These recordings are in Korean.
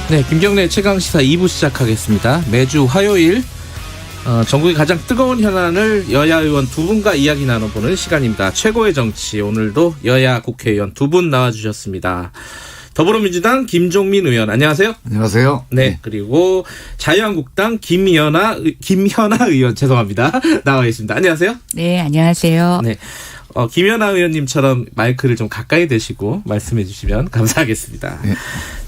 네, 김경래 최강시사 2부 시작하겠습니다. 매주 화요일 전국의 가장 뜨거운 현안을 여야 의원 두 분과 이야기 나눠보는 시간입니다. 최고의 정치, 오늘도 여야 국회의원 두 분 나와주셨습니다. 더불어민주당 김종민 의원, 안녕하세요. 안녕하세요. 네, 그리고 자유한국당 김현아 의원, 죄송합니다. 나와 있습니다. 안녕하세요. 네, 안녕하세요. 네. 김연아 의원님처럼 마이크를 좀 가까이 대시고 말씀해 주시면 감사하겠습니다. 네.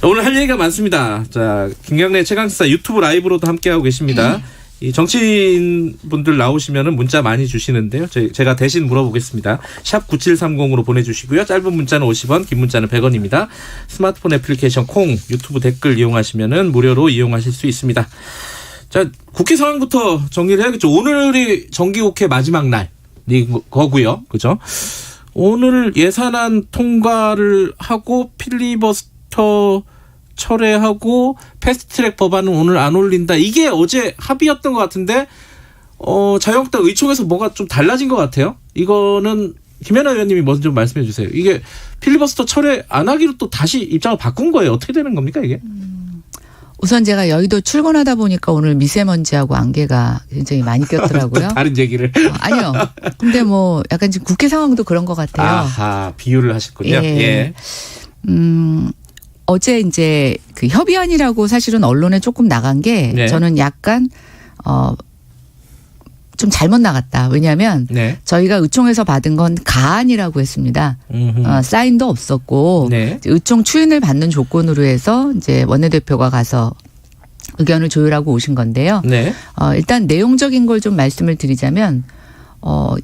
오늘 할 얘기가 많습니다. 자, 김경래 최강시사 유튜브 라이브로도 함께하고 계십니다. 이 정치인분들 나오시면은 문자 많이 주시는데요. 제가 대신 물어보겠습니다. 샵 9730으로 보내주시고요. 짧은 문자는 50원, 긴 문자는 100원입니다. 스마트폰 애플리케이션 콩, 유튜브 댓글 이용하시면은 무료로 이용하실 수 있습니다. 자, 국회 상황부터 정리를 해야겠죠. 오늘이 정기국회 마지막 날. 거고요. 그죠? 오늘 예산안 통과를 하고 필리버스터 철회하고 패스트트랙 법안은 오늘 안 올린다. 이게 어제 합의였던 것 같은데 자유한국당 의총에서 뭐가 좀 달라진 것 같아요. 이거는 김연아 의원님이 먼저 좀 말씀해 주세요. 이게 필리버스터 철회 안 하기로 또 다시 입장을 바꾼 거예요. 어떻게 되는 겁니까 이게? 우선 제가 여의도 출근하다 보니까 오늘 미세먼지하고 안개가 굉장히 많이 꼈더라고요. 다른 얘기를. 아니요. 근데 뭐 약간 지금 국회 상황도 그런 것 같아요. 아하, 비유를 하셨군요. 예. 어제 이제 그 협의안이라고 사실은 언론에 조금 나간 게 네. 저는 약간 좀 잘못 나갔다. 왜냐하면 네. 저희가 의총에서 받은 건 가안이라고 했습니다. 사인도 없었고 네. 의총 추인을 받는 조건으로 해서 이제 원내대표가 가서 의견을 조율하고 오신 건데요. 네. 일단 내용적인 걸 좀 말씀을 드리자면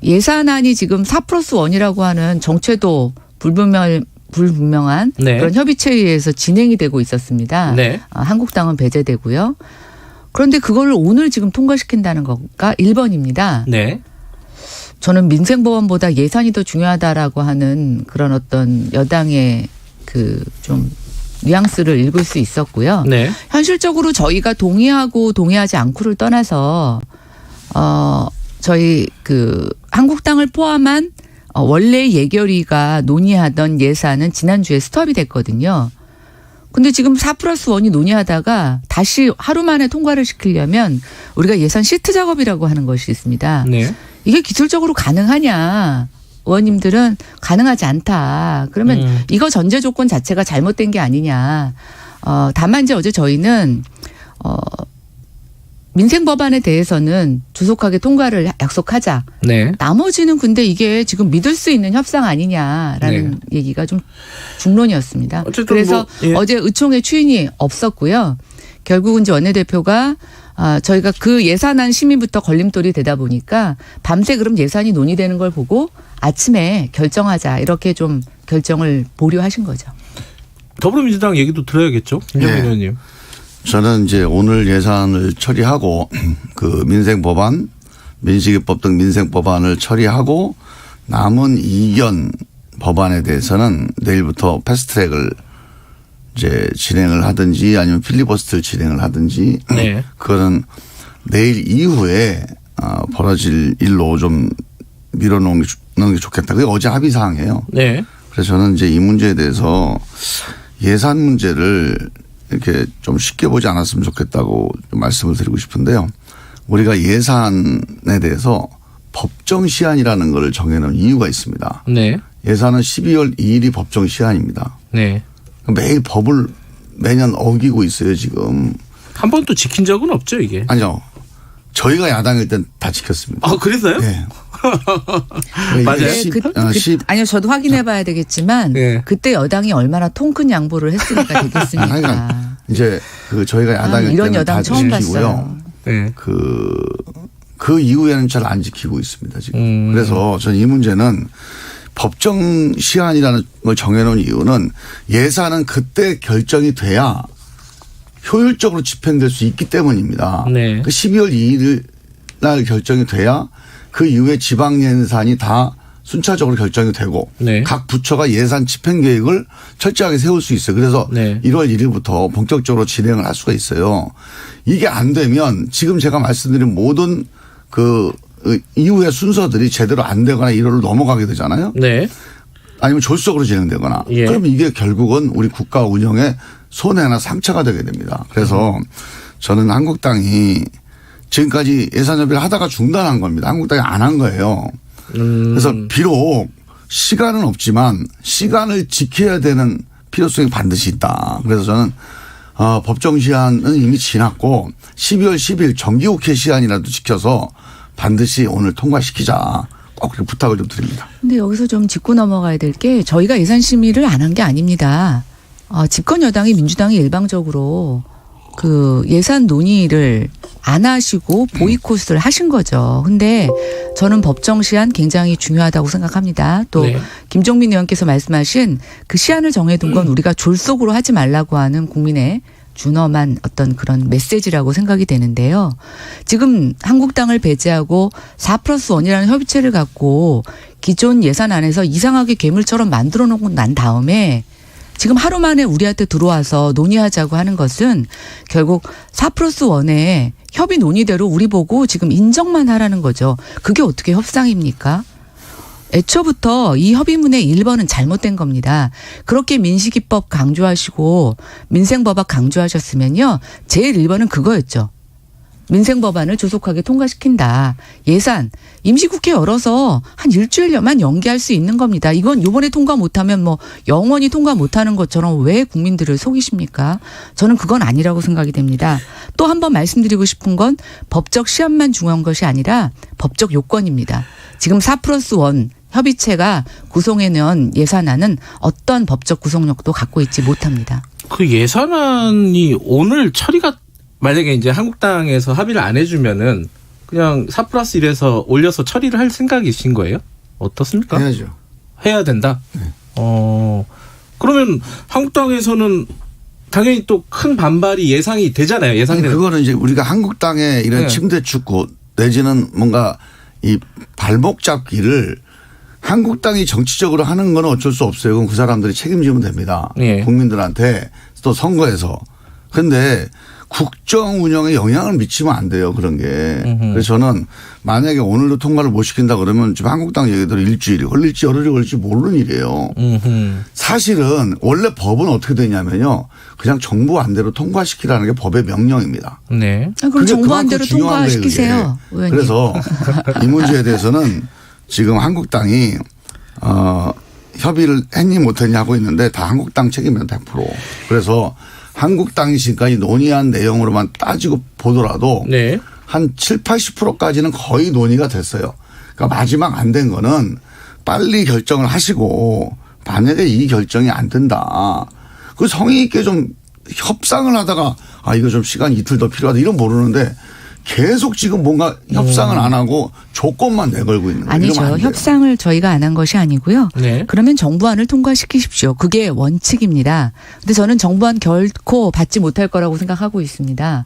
예산안이 지금 4+1이라고 하는 정체도 불분명한 네. 그런 협의체에 의해서 진행이 되고 있었습니다. 네. 한국당은 배제되고요. 그런데 그걸 오늘 지금 통과시킨다는 거가 1번입니다. 네. 저는 민생법안보다 예산이 더 중요하다라고 하는 그런 어떤 여당의 그 좀 뉘앙스를 읽을 수 있었고요. 네. 현실적으로 저희가 동의하고 동의하지 않고를 떠나서 저희 그 한국당을 포함한 원래 예결위가 논의하던 예산은 지난주에 스톱이 됐거든요. 근데 지금 4+1이 논의하다가 다시 하루 만에 통과를 시키려면 우리가 예산 시트 작업이라고 하는 것이 있습니다. 네. 이게 기술적으로 가능하냐. 의원님들은 가능하지 않다. 그러면 이거 전제 조건 자체가 잘못된 게 아니냐. 다만 이제 어제 저희는 민생 법안에 대해서는 조속하게 통과를 약속하자. 네. 나머지는 근데 이게 지금 믿을 수 있는 협상 아니냐라는 네. 얘기가 좀 중론이었습니다. 그래서 뭐, 예. 어제 의총에 추인이 없었고요. 결국은 이제 원내대표가 저희가 그 예산안 심의부터 걸림돌이 되다 보니까 밤새 그럼 예산이 논의되는 걸 보고 아침에 결정하자 이렇게 좀 결정을 보류하신 거죠. 더불어민주당 얘기도 들어야겠죠. 김정민 의원님. 저는 이제 오늘 예산을 처리하고 그 민생법안, 민식이법 등 민생법안을 처리하고 남은 이견 법안에 대해서는 내일부터 패스트트랙을 이제 진행을 하든지 아니면 필리버스터를 진행을 하든지 네. 그거는 내일 이후에 벌어질 일로 좀 밀어놓는 게 좋겠다. 그게 어제 합의 사항이에요. 네. 그래서 저는 이제 이 문제에 대해서 예산 문제를 이렇게 좀 쉽게 보지 않았으면 좋겠다고 말씀을 드리고 싶은데요. 우리가 예산에 대해서 법정 시한이라는 걸 정해놓은 이유가 있습니다. 네. 예산은 12월 2일이 법정 시한입니다. 네. 매일 법을 매년 어기고 있어요 지금. 한 번도 지킨 적은 없죠 이게. 아니요. 저희가 야당일 땐 다 지켰습니다. 그랬어요? 네. 맞아요. 아니요, 저도 확인해 봐야 되겠지만 네. 그때 여당이 얼마나 통 큰 양보를 했으니까 되겠습니까? 그러니까 이제 그 저희가 야당일 이런 때는 여당 다 처음 지키고요. 봤어요. 네. 그 이후에는 잘 안 지키고 있습니다 지금. 그래서 저는 이 문제는 법정 시한이라는 걸 정해놓은 이유는 예산은 그때 결정이 돼야 효율적으로 집행될 수 있기 때문입니다. 네. 그 12월 2일 날 결정이 돼야 그 이후에 지방 예산이 다 순차적으로 결정이 되고 네. 각 부처가 예산 집행 계획을 철저하게 세울 수 있어요. 그래서 네. 1월 1일부터 본격적으로 진행을 할 수가 있어요. 이게 안 되면 지금 제가 말씀드린 모든 그 이후의 순서들이 제대로 안 되거나 1월로 넘어가게 되잖아요. 네. 아니면 졸속으로 진행되거나 예. 그럼 이게 결국은 우리 국가 운영에 손해나 상처가 되게 됩니다. 그래서 저는 한국당이 지금까지 예산협의를 하다가 중단한 겁니다. 한국당이 안 한 거예요. 그래서 비록 시간은 없지만 시간을 지켜야 되는 필요성이 반드시 있다. 그래서 저는 법정 시한은 이미 지났고 12월 10일 정기국회 시한이라도 지켜서 반드시 오늘 통과시키자. 꼭 그렇게 부탁을 좀 드립니다. 근데 여기서 좀 짚고 넘어가야 될 게 저희가 예산 심의를 안 한 게 아닙니다. 집권 여당이 민주당이 일방적으로 그 예산 논의를 안 하시고 보이콧을 하신 거죠. 근데 저는 법정 시한 굉장히 중요하다고 생각합니다. 또 네. 김종민 의원께서 말씀하신 그 시한을 정해둔 건 우리가 졸속으로 하지 말라고 하는 국민의 준엄한 어떤 그런 메시지라고 생각이 되는데요. 지금 한국당을 배제하고 4+1이라는 협의체를 갖고 기존 예산안에서 이상하게 괴물처럼 만들어 놓고 난 다음에 지금 하루 만에 우리한테 들어와서 논의하자고 하는 것은 결국 4+1의 협의 논의대로 우리 보고 지금 인정만 하라는 거죠. 그게 어떻게 협상입니까? 애초부터 이 협의문의 1번은 잘못된 겁니다. 그렇게 민식이법 강조하시고 민생법안 강조하셨으면요. 제일 1번은 그거였죠. 민생법안을 조속하게 통과시킨다. 예산 임시국회 열어서 한 일주일만 연기할 수 있는 겁니다. 이건 이번에 통과 못하면 뭐 영원히 통과 못하는 것처럼 왜 국민들을 속이십니까? 저는 그건 아니라고 생각이 됩니다. 또 한 번 말씀드리고 싶은 건 법적 시한만 중요한 것이 아니라 법적 요건입니다. 지금 4+1 협의체가 구성해낸 예산안은 어떤 법적 구속력도 갖고 있지 못합니다. 그 예산안이 오늘 처리가 만약에 이제 한국당에서 합의를 안 해주면은 그냥 4+1에서 올려서 처리를 할 생각이신 거예요? 어떻습니까? 해야죠. 해야 된다? 네. 그러면 한국당에서는 당연히 또 큰 반발이 예상이 되잖아요. 예상되는. 그거는 이제 우리가 한국당의 이런 네. 침대 축구 내지는 뭔가 이 발목 잡기를 한국당이 정치적으로 하는 건 어쩔 수 없어요. 그럼 그 사람들이 책임지면 됩니다. 네. 국민들한테 또 선거에서. 그런데 국정 운영에 영향을 미치면 안 돼요. 그런 게. 그래서 저는 만약에 오늘도 통과를 못 시킨다 그러면 지금 한국당 얘기대로 일주일이 걸릴지 열흘이 걸릴지 모르는 일이에요. 사실은 원래 법은 어떻게 되냐면요. 그냥 정부 안대로 통과시키라는 게 법의 명령입니다. 네. 그럼 그게 정부안대로 그만큼 중요한 거예요, 통과시키세요. 그게. 의원님. 그래서 이 문제에 대해서는 지금 한국당이 협의를 했니 못했니 하고 있는데 다 한국당 책임입니다. 100%. 그래서 한국당이 지금까지 논의한 내용으로만 따지고 보더라도 네. 한 7, 80%까지는 거의 논의가 됐어요. 그러니까 마지막 안 된 거는 빨리 결정을 하시고 만약에 이 결정이 안 된다. 그 성의 있게 좀 협상을 하다가 이거 좀 시간 이틀 더 필요하다 이런 모르는데 계속 지금 뭔가 협상을 안 하고 조건만 내걸고 있는 거예요. 아니죠. 협상을 저희가 안 한 것이 아니고요. 네. 그러면 정부안을 통과시키십시오. 그게 원칙입니다. 근데 저는 정부안 결코 받지 못할 거라고 생각하고 있습니다.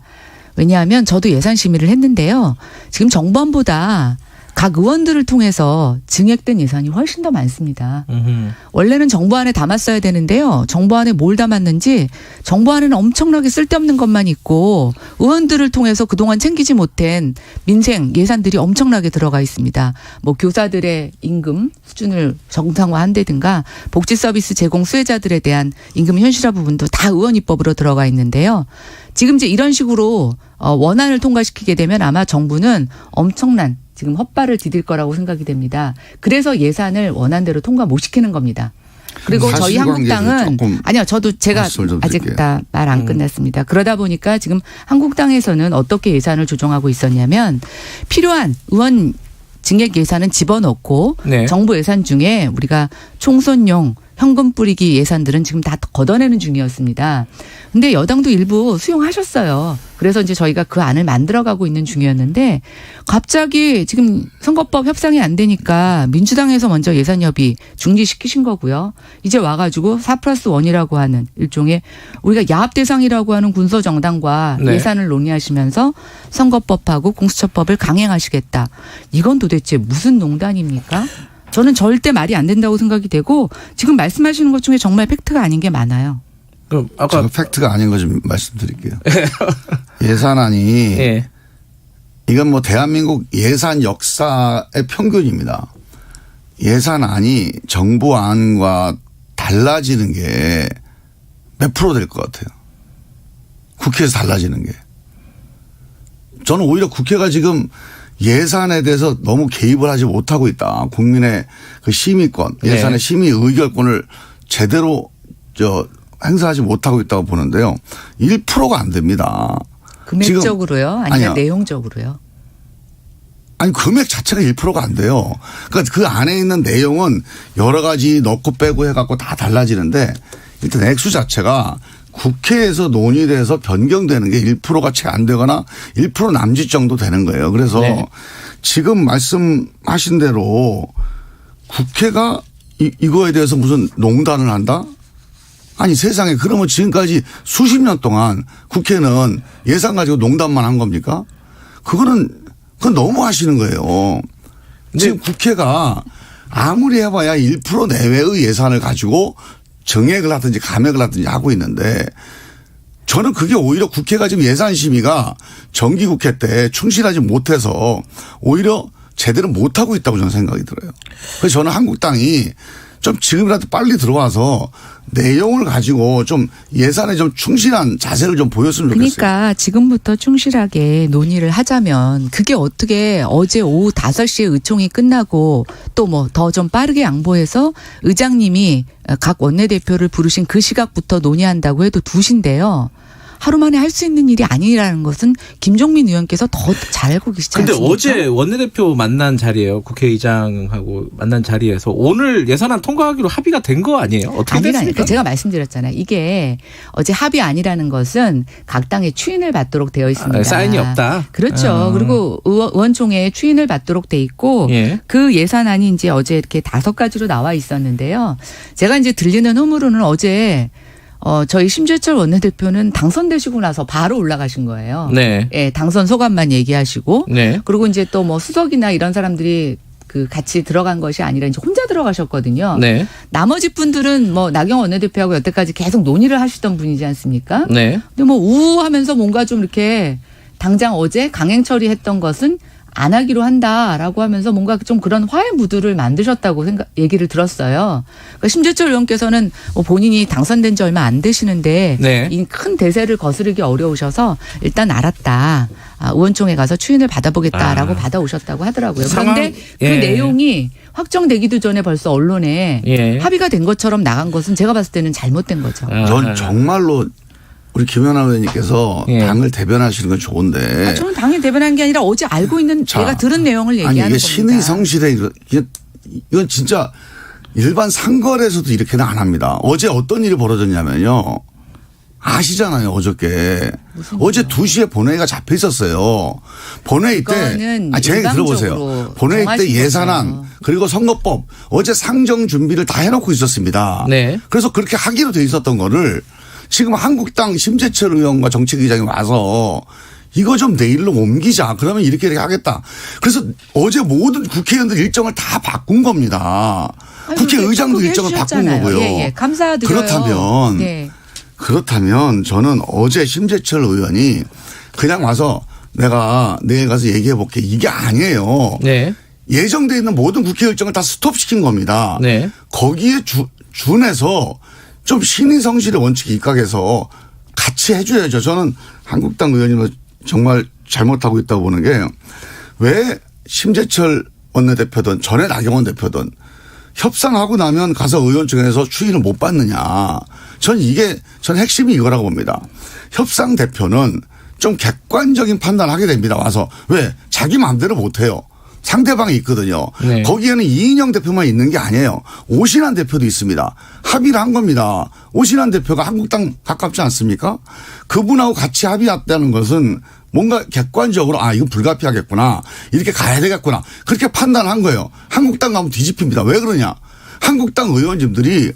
왜냐하면 저도 예산 심의를 했는데요. 지금 정부안보다 각 의원들을 통해서 증액된 예산이 훨씬 더 많습니다. 원래는 정부안에 담았어야 되는데요. 정부안에 뭘 담았는지 정부안에는 엄청나게 쓸데없는 것만 있고 의원들을 통해서 그동안 챙기지 못한 민생 예산들이 엄청나게 들어가 있습니다. 뭐 교사들의 임금 수준을 정상화한다든가 복지 서비스 제공 수혜자들에 대한 임금 현실화 부분도 다 의원 입법으로 들어가 있는데요. 지금 이제 이런 식으로 원안을 통과시키게 되면 아마 정부는 엄청난 지금 헛발을 디딜 거라고 생각이 됩니다. 그래서 예산을 원안대로 통과 못 시키는 겁니다. 그리고 저희 한국당은 아니요. 저도 제가 아직 다 말 안 끝났습니다. 그러다 보니까 지금 한국당에서는 어떻게 예산을 조정하고 있었냐면 필요한 의원 증액 예산은 집어넣고 네. 정부 예산 중에 우리가 총선용 현금 뿌리기 예산들은 지금 다 걷어내는 중이었습니다. 근데 여당도 일부 수용하셨어요. 그래서 이제 저희가 그 안을 만들어가고 있는 중이었는데 갑자기 지금 선거법 협상이 안 되니까 민주당에서 먼저 예산 협의 중지시키신 거고요. 이제 와가지고 4+1이라고 하는 일종의 우리가 야합 대상이라고 하는 군소정당과 네. 예산을 논의하시면서 선거법하고 공수처법을 강행하시겠다. 이건 도대체 무슨 농단입니까? 저는 절대 말이 안 된다고 생각이 되고 지금 말씀하시는 것 중에 정말 팩트가 아닌 게 많아요. 그럼 아까 팩트가 아닌 거 좀 말씀드릴게요. 예산안이 예. 이건 뭐 대한민국 예산 역사의 평균입니다. 예산안이 정부안과 달라지는 게 몇 프로 될 것 같아요. 국회에서 달라지는 게. 저는 오히려 국회가 지금 예산에 대해서 너무 개입을 하지 못하고 있다. 국민의 그 심의권, 예산의 심의 의결권을 제대로 행사하지 못하고 있다고 보는데요. 1%가 안 됩니다. 금액적으로요? 아니면 내용적으로요? 아니 금액 자체가 1%가 안 돼요. 그러니까 그 안에 있는 내용은 여러 가지 넣고 빼고 해갖고 다 달라지는데 일단 액수 자체가 국회에서 논의돼서 변경되는 게 1%가 채 안 되거나 1% 남짓 정도 되는 거예요. 그래서 지금 말씀하신 대로 국회가 이거에 대해서 무슨 농단을 한다? 아니 세상에 그러면 지금까지 수십 년 동안 국회는 예산 가지고 농단만 한 겁니까? 그건 너무 하시는 거예요. 지금 국회가 아무리 해봐야 1% 내외의 예산을 가지고 정액을 하든지 감액을 하든지 하고 있는데 저는 그게 오히려 국회가 지금 예산 심의가 정기국회 때 충실하지 못해서 오히려 제대로 못하고 있다고 저는 생각이 들어요. 그래서 저는 한국당이 좀 지금이라도 빨리 들어와서 내용을 가지고 좀 예산에 좀 충실한 자세를 좀 보였으면 좋겠어요. 그러니까 지금부터 충실하게 논의를 하자면 그게 어떻게 어제 오후 5시에 의총이 끝나고 또 뭐 더 좀 빠르게 양보해서 의장님이 각 원내대표를 부르신 그 시각부터 논의한다고 해도 2시인데요. 하루 만에 할 수 있는 일이 아니라는 것은 김종민 의원께서 더 잘 알고 계시지 않습니까? 근데 어제 원내대표 만난 자리예요. 국회의장하고 만난 자리에서 오늘 예산안 통과하기로 합의가 된 거 아니에요? 어떻게 됐습니까? 제가 말씀드렸잖아요. 이게 어제 합의 아니라는 것은 각 당의 추인을 받도록 되어 있습니다. 사인이 없다. 그렇죠. 그리고 의원총회에 추인을 받도록 돼 있고 그 예산안이 이제 어제 이렇게 5가지로 나와 있었는데요. 제가 이제 들리는 흐물로는 어제 저희 심재철 원내대표는 당선되시고 나서 바로 올라가신 거예요. 네. 예, 당선 소감만 얘기하시고. 네. 그리고 이제 또 뭐 수석이나 이런 사람들이 그 같이 들어간 것이 아니라 이제 혼자 들어가셨거든요. 네. 나머지 분들은 뭐 나경원 원내대표하고 여태까지 계속 논의를 하시던 분이지 않습니까? 네. 근데 뭐 우우하면서 뭔가 좀 이렇게 당장 어제 강행 처리했던 것은 안 하기로 한다라고 하면서 뭔가 좀 그런 화해 무드를 만드셨다고 얘기를 들었어요. 그러니까 심재철 의원께서는 뭐 본인이 당선된 지 얼마 안 되시는데 이 큰 대세를 거스르기 어려우셔서 일단 알았다. 의원총회 가서 추인을 받아보겠다라고 받아오셨다고 하더라고요. 그런데 그 내용이 확정되기도 전에 벌써 언론에 합의가 된 것처럼 나간 것은 제가 봤을 때는 잘못된 거죠. 전 정말로 우리 김연아 의원님께서 당을 대변하시는 건 좋은데. 저는 당을 대변한 게 아니라 어제 알고 있는 제가 들은 내용을 얘기하는 겁니다. 이게 신의 성실에 이건 진짜 일반 상거래에서도 이렇게는 안 합니다. 어제 어떤 일이 벌어졌냐면요. 아시잖아요. 어저께. 어제 2시에 본회의가 잡혀 있었어요. 본회의 때. 제 얘기 들어보세요. 본회의 때 예산안 거죠. 그리고 선거법 어제 상정 준비를 다 해놓고 있었습니다. 네. 그래서 그렇게 하기로 돼 있었던 거를 지금 한국당 심재철 의원과 정책위장이 와서 이거 좀 내일로 옮기자. 그러면 이렇게 하겠다. 그래서 어제 모든 국회의원들 일정을 다 바꾼 겁니다. 국회의장도 일정을 바꾼 거고요. 감사드려요. 그렇다면 저는 어제 심재철 의원이 그냥 와서 내가 내일 가서 얘기해 볼게. 이게 아니에요. 네. 예정돼 있는 모든 국회 일정을 다 스톱시킨 겁니다. 네. 거기에 준해서 좀 신의 성실의 원칙에 입각해서 같이 해줘야죠. 저는 한국당 의원님은 정말 잘못하고 있다고 보는 게 왜 심재철 원내대표든 전에 나경원 대표든 협상하고 나면 가서 의원총회에서 추인을 못 받느냐. 전 핵심이 이거라고 봅니다. 협상 대표는 좀 객관적인 판단을 하게 됩니다. 와서 왜 자기 마음대로 못해요. 상대방이 있거든요. 네. 거기에는 이인영 대표만 있는 게 아니에요. 오신환 대표도 있습니다. 합의를 한 겁니다. 오신환 대표가 한국당 가깝지 않습니까? 그분하고 같이 합의했다는 것은 뭔가 객관적으로 이건 불가피하겠구나. 이렇게 가야 되겠구나. 그렇게 판단한 거예요. 한국당 가면 뒤집힙니다. 왜 그러냐. 한국당 의원님들이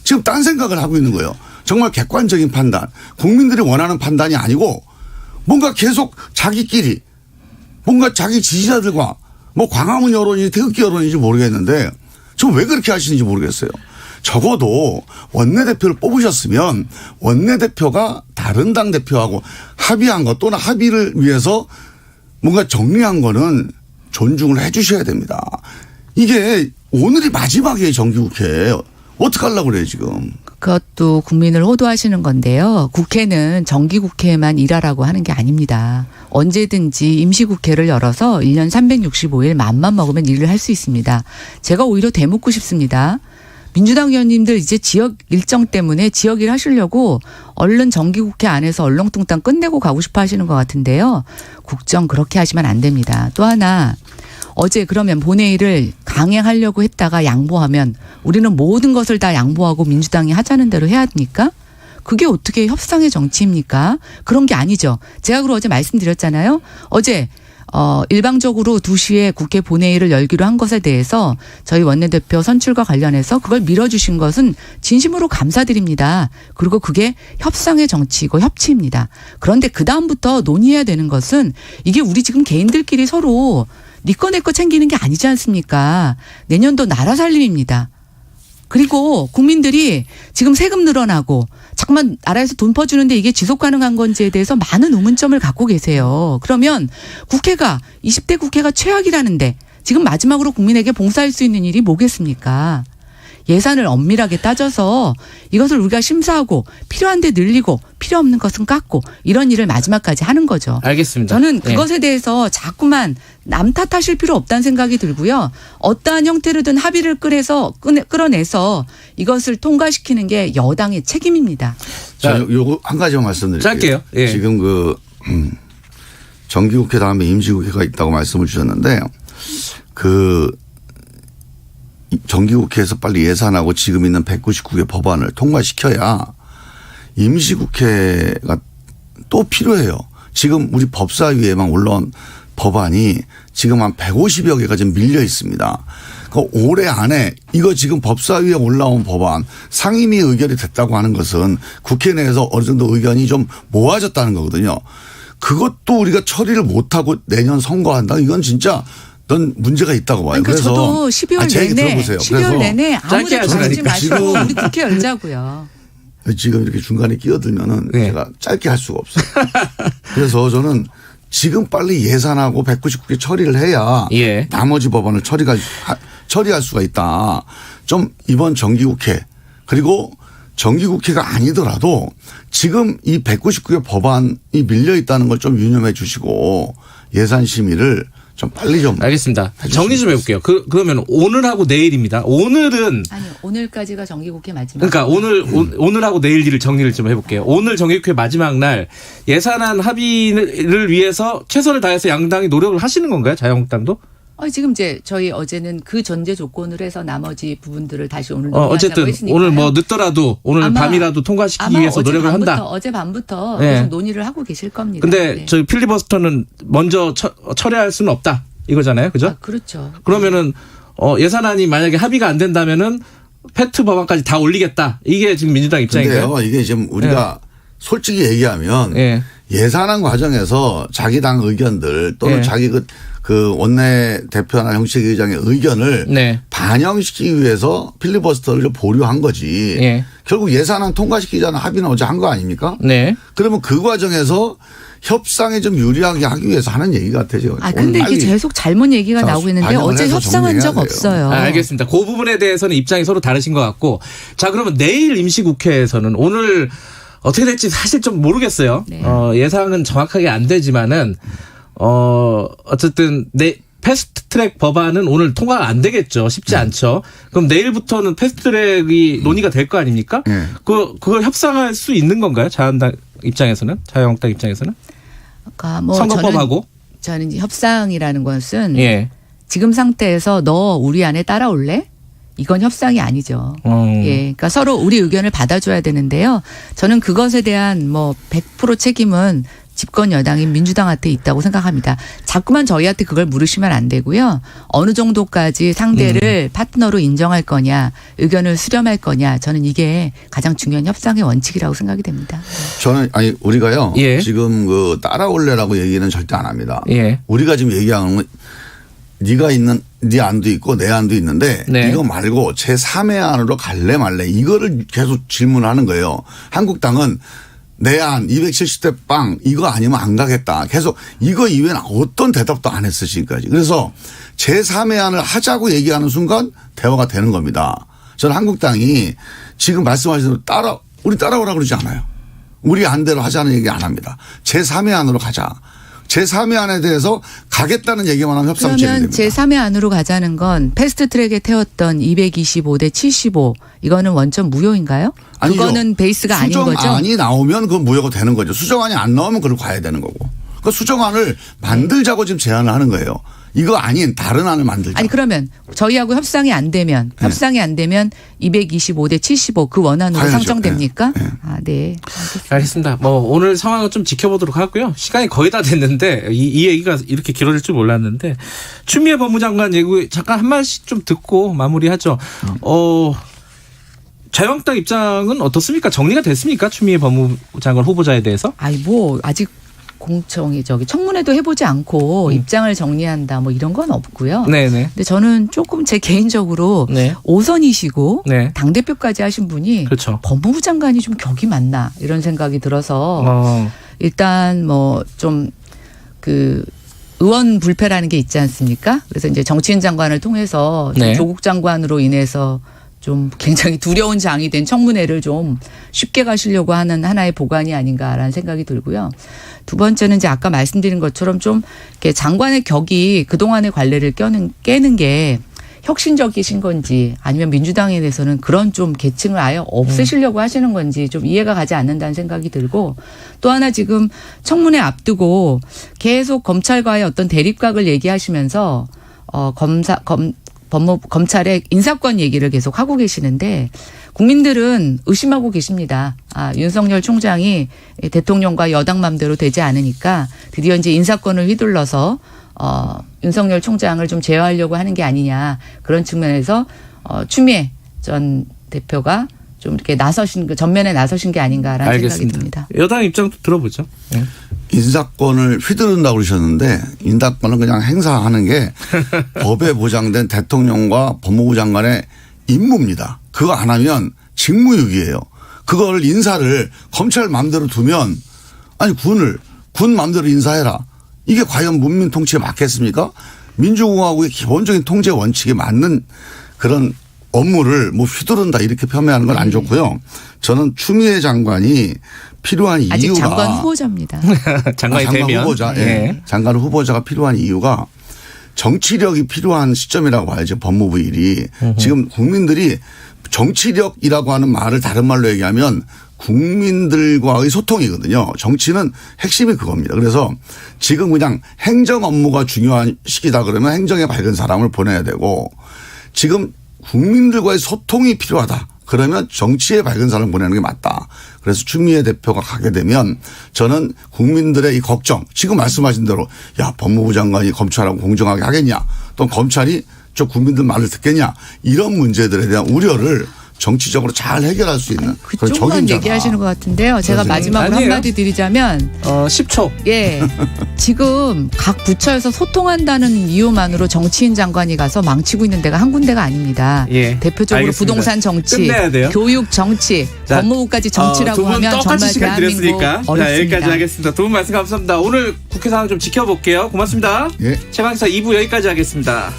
지금 딴 생각을 하고 있는 거예요. 정말 객관적인 판단. 국민들이 원하는 판단이 아니고 뭔가 계속 자기끼리 뭔가 자기 지지자들과 뭐 광화문 여론인지 태극기 여론인지 모르겠는데 좀 왜 그렇게 하시는지 모르겠어요. 적어도 원내대표를 뽑으셨으면 원내대표가 다른 당 대표하고 합의한 것 또는 합의를 위해서 뭔가 정리한 거는 존중을 해 주셔야 됩니다. 이게 오늘이 마지막이에요, 정기국회. 어떡하려고 그래요, 지금. 그것도 국민을 호도하시는 건데요. 국회는 정기국회만 일하라고 하는 게 아닙니다. 언제든지 임시국회를 열어서 1년 365일 맘만 먹으면 일을 할 수 있습니다. 제가 오히려 되묻고 싶습니다. 민주당 의원님들 이제 지역 일정 때문에 지역 일 하시려고 얼른 정기국회 안에서 얼렁뚱땅 끝내고 가고 싶어 하시는 것 같은데요. 국정 그렇게 하시면 안 됩니다. 또 하나 어제 그러면 본회의를 강행하려고 했다가 양보하면 우리는 모든 것을 다 양보하고 민주당이 하자는 대로 해야 합니까? 그게 어떻게 협상의 정치입니까? 그런 게 아니죠. 제가 그럼 어제 말씀드렸잖아요. 어제 일방적으로 2시에 국회 본회의를 열기로 한 것에 대해서 저희 원내대표 선출과 관련해서 그걸 밀어주신 것은 진심으로 감사드립니다. 그리고 그게 협상의 정치이고 협치입니다. 그런데 그다음부터 논의해야 되는 것은 이게 우리 지금 개인들끼리 서로 네 거 내 거 챙기는 게 아니지 않습니까? 내년도 나라 살림입니다. 그리고 국민들이 지금 세금 늘어나고 자꾸만 나라에서 돈 퍼주는데 이게 지속 가능한 건지에 대해서 많은 의문점을 갖고 계세요. 그러면 국회가 20대 국회가 최악이라는데 지금 마지막으로 국민에게 봉사할 수 있는 일이 뭐겠습니까? 예산을 엄밀하게 따져서 이것을 우리가 심사하고 필요한 데 늘리고 필요 없는 것은 깎고 이런 일을 마지막까지 하는 거죠. 알겠습니다. 저는 그것에 대해서 자꾸만 남 탓하실 필요 없다는 생각이 들고요. 어떠한 형태로든 합의를 끌어내서 이것을 통과시키는 게 여당의 책임입니다. 자, 요거 한 가지만 말씀드릴게요. 짧게요. 예. 지금 정기국회 다음에 임시국회가 있다고 말씀을 주셨는데 정기국회에서 빨리 예산하고 지금 있는 199개 법안을 통과시켜야 임시국회가 또 필요해요. 지금 우리 법사위에만 올라온 법안이 지금 한 150여 개가 지금 밀려 있습니다. 그 올해 안에 이거 지금 법사위에 올라온 법안 상임위 의결이 됐다고 하는 것은 국회 내에서 어느 정도 의견이 좀 모아졌다는 거거든요. 그것도 우리가 처리를 못하고 내년 선거한다. 이건 진짜 넌 문제가 있다고 봐요. 그러니까 그래서 저도 12월 내내 들어보세요. 12월 내내 짧게 아무도 하지 하시라니까. 마시고 우리 국회 열자고요. 지금 이렇게 중간에 끼어들면은 네. 제가 짧게 할 수가 없어요. 그래서 저는 지금 빨리 예산하고 199개 처리를 해야 예. 나머지 법안을 처리할 수가 있다. 좀 이번 정기국회 그리고 정기국회가 아니더라도 지금 이 199개 법안이 밀려 있다는 걸 좀 유념해 주시고 예산 심의를 좀 빨리 좀. 알겠습니다. 정리 좀 해볼게요. 그러면 오늘하고 내일입니다. 오늘은 아니 오늘까지가 정기국회 마지막. 그러니까 오늘하고 내일 일을 정리를 좀 해볼게요. 오늘 정기국회 마지막 날 예산안 합의를 위해서 최선을 다해서 양당이 노력을 하시는 건가요? 자유한국당도? 지금 이제 저희 어제는 그 전제 조건으로 해서 나머지 부분들을 다시 오늘 어쨌든 했으니까요. 오늘 뭐 늦더라도 오늘 아마- 밤이라도 통과시키기 위해서 노력을 한다. 어젯밤부터 네. 계속 논의를 하고 계실 겁니다. 근데 네. 저희 필리버스터는 먼저 철회할 수는 없다. 이거잖아요. 그죠? 그렇죠. 그러면은 예산안이 만약에 합의가 안 된다면은 팩트 법안까지 다 올리겠다. 이게 지금 민주당 입장인가요? 근데요, 이게 지금 우리가 솔직히 얘기하면 예. 예산안 과정에서 자기 당 의견들 또는 예. 자기 그 원내 대표나 형식 의장의 의견을 네. 반영시키기 위해서 필리버스터를 보류한 거지. 예. 결국 예산안 통과시키자는 합의는 어제 한 거 아닙니까? 네. 그러면 그 과정에서 협상에 좀 유리하게 하기 위해서 하는 얘기 같아요. 근데 이게 계속 잘못 얘기가 자, 나오고 있는데 반영을 어제 해서 협상한 적 정리해야 돼요. 없어요. 알겠습니다. 그 부분에 대해서는 입장이 서로 다르신 것 같고. 자, 그러면 내일 임시국회에서는 오늘 어떻게 될지 사실 좀 모르겠어요. 네. 예상은 정확하게 안 되지만은 어쨌든 패스트 트랙 법안은 오늘 통과가 안 되겠죠. 쉽지 않죠. 그럼 내일부터는 패스트 트랙이 논의가 될 거 아닙니까? 네. 그걸 협상할 수 있는 건가요? 자유한국당 입장에서는? 자유한국당 입장에서는? 그러니까 뭐 선거법하고? 저는 이제 협상이라는 것은 예. 지금 상태에서 너 우리 안에 따라올래? 이건 협상이 아니죠. 예. 그러니까 서로 우리 의견을 받아줘야 되는데요. 저는 그것에 대한 뭐 100% 책임은 집권 여당인 민주당한테 있다고 생각합니다. 자꾸만 저희한테 그걸 물으시면 안 되고요. 어느 정도까지 상대를 파트너로 인정할 거냐, 의견을 수렴할 거냐, 저는 이게 가장 중요한 협상의 원칙이라고 생각이 됩니다. 저는 우리가요. 예. 지금 따라올래라고 얘기는 절대 안 합니다. 예. 우리가 지금 얘기하는 건 네가 있는 네 안도 있고 내 안도 있는데 네. 이거 말고 제 3의 안으로 갈래 말래 이거를 계속 질문하는 거예요. 한국당은 내안 270대 빵 이거 아니면 안 가겠다. 계속 이거 이외에는 어떤 대답도 안 했어요 지금까지. 그래서 제3의 안을 하자고 얘기하는 순간 대화가 되는 겁니다. 저는 한국당이 지금 말씀하신 대로 우리 따라오라고 그러지 않아요. 우리 안대로 하자는 얘기 안 합니다. 제3의 안으로 가자. 제3의 안에 대해서 가겠다는 얘기만 하면 협상 진행됩니다. 그러면 제3의 안으로 가자는 건 패스트트랙에 태웠던 225대 75 이거는 원점 무효인가요? 아니죠. 그거는 베이스가 아닌 거죠? 수정안이 나오면 그건 무효가 되는 거죠. 수정안이 안 나오면 그걸 가야 되는 거고. 그 수정안을 만들자고 지금 제안을 하는 거예요. 이거 아닌 다른 안을 만들자. 아니 그러면 저희하고 협상이 안 되면 225대 75 그 원안으로 가야죠. 상정됩니까? 네. 아, 네. 알겠습니다. 뭐 오늘 상황을 좀 지켜보도록 하고요. 시간이 거의 다 됐는데 이 얘기가 이렇게 길어질 줄 몰랐는데 추미애 법무장관 얘기 잠깐 한 말씩 좀 듣고 마무리하죠. 자유한국당 입장은 어떻습니까? 정리가 됐습니까? 추미애 법무장관 후보자에 대해서? 아니 뭐 아직 공청이 청문회도 해보지 않고 입장을 정리한다 뭐 이런 건 없고요. 네네. 근데 저는 조금 제 개인적으로 네. 5선이시고 네. 당대표까지 하신 분이 그렇죠. 법무부 장관이 좀 격이 많나 이런 생각이 들어서 일단 뭐 좀 그 의원 불패라는 게 있지 않습니까? 그래서 이제 정치인 장관을 통해서 네. 조국 장관으로 인해서 좀 굉장히 두려운 장이 된 청문회를 좀 쉽게 가시려고 하는 하나의 보관이 아닌가라는 생각이 들고요. 두 번째는 이제 아까 말씀드린 것처럼 좀 이렇게 장관의 격이 그동안의 관례를 깨는 게 혁신적이신 건지 아니면 민주당에 대해서는 그런 좀 계층을 아예 없애시려고 하시는 건지 좀 이해가 가지 않는다는 생각이 들고 또 하나 지금 청문회 앞두고 계속 검찰과의 어떤 대립각을 얘기하시면서 검찰의 인사권 얘기를 계속 하고 계시는데 국민들은 의심하고 계십니다. 윤석열 총장이 대통령과 여당 맘대로 되지 않으니까 드디어 이제 인사권을 휘둘러서 윤석열 총장을 좀 제어하려고 하는 게 아니냐 그런 측면에서 추미애 전 대표가 좀 이렇게 전면에 나서신 게 아닌가라는 알겠습니다. 생각이 듭니다. 여당 입장도 들어보죠. 네. 인사권을 휘두른다고 그러셨는데 인사권은 그냥 행사하는 게 법에 보장된 대통령과 법무부 장관의 임무입니다. 그거 안 하면 직무유기예요. 그걸 인사를 검찰 마음대로 두면 아니 군 마음대로 인사해라. 이게 과연 문민 통치에 맞겠습니까? 민주공화국의 기본적인 통제 원칙에 맞는 그런 업무를 뭐 휘두른다 이렇게 폄훼하는 건 안 좋고요. 저는 추미애 장관이 필요한 이유가 아직 장관 후보자입니다. 장관이 장관 되면. 후보자, 네. 장관 후보자가 필요한 이유가 정치력이 필요한 시점이라고 봐야죠. 법무부 일이. 지금 국민들이 정치력이라고 하는 말을 다른 말로 얘기하면 국민들과의 소통이거든요. 정치는 핵심이 그겁니다. 그래서 지금 그냥 행정 업무가 중요한 시기다 그러면 행정에 밝은 사람을 보내야 되고 지금 국민들과의 소통이 필요하다. 그러면 정치에 밝은 사람을 보내는 게 맞다. 그래서 추미애 대표가 가게 되면 저는 국민들의 이 걱정 지금 말씀하신 대로 야 법무부 장관이 검찰하고 공정하게 하겠냐 또 검찰이 저 국민들 말을 듣겠냐 이런 문제들에 대한 우려를 정치적으로 잘 해결할 수 있는 그런 그쪽만 적임자다. 얘기하시는 것 같은데요. 제가 마지막으로 아니에요. 한마디 드리자면 10초. 예. 지금 각 부처에서 소통한다는 이유만으로 정치인 장관이 가서 망치고 있는 데가 한 군데가 아닙니다. 예. 대표적으로 알겠습니다. 부동산 정치, 끝내야 돼요. 교육 정치, 자, 법무부까지 정치라고 두 분 하면 똑같이 정말 시간 대한민국 드렸으니까 어렵습니다. 자, 여기까지 하겠습니다. 두 분 말씀 감사합니다. 오늘 국회 상황 좀 지켜볼게요. 고맙습니다. 예. 최강시사 2부 여기까지 하겠습니다.